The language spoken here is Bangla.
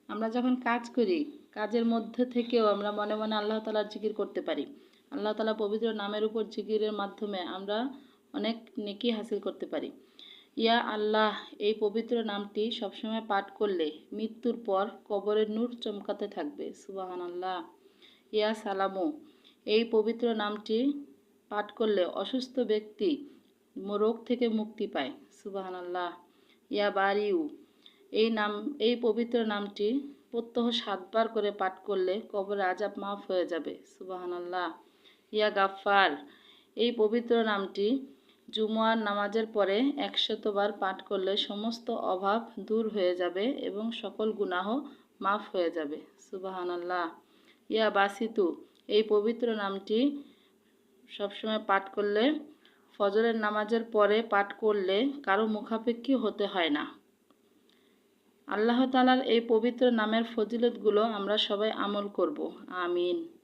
আমরা যখন কাজ করি, কাজের মধ্যে থেকেও আমরা মনে মনে আল্লাহ তাআলার জিকির করতে পারি। আল্লাহ তাআলা পবিত্র নামের উপর জিকিরের মাধ্যমে আমরা অনেক নেকি হাসিল করতে পারি। ইয়া আল্লাহ এই পবিত্র নামটি সবসময় পাঠ করলে মৃত্যুর পর কবরের নূর চমকাতে থাকবে। সুবহানাল্লাহ। ইয়া সালামু এই পবিত্র নামটি পাঠ করলে অসুস্থ ব্যক্তি রোগ থেকে মুক্তি পায়। সুবহানাল্লাহ। ইয়া বারিউ এই পবিত্র নামটি প্রত্যহ ৭ বার করে পাঠ করলে কবরের আযাব মাফ হয়ে যাবে। সুবহানাল্লাহ। ইয়া গাফফার এই পবিত্র নামটি জুমুয়ার নামাজের পরে ১০০ বার পাঠ করলে সমস্ত অভাব দূর হয়ে যাবে এবং সকল গুনাহ মাফ হয়ে যাবে। সুবহানাল্লাহ। ইয়া বাসিতু এই পবিত্র নামটি সবসময় পাঠ করলে ফজরের নামাজের পরে পাঠ করলে কারো মুখাপেক্ষী হতে হয় না। আল্লাহ তাআলার এই পবিত্র নামের ফজিলতগুলো আমরা সবাই আমল করব। আমিন।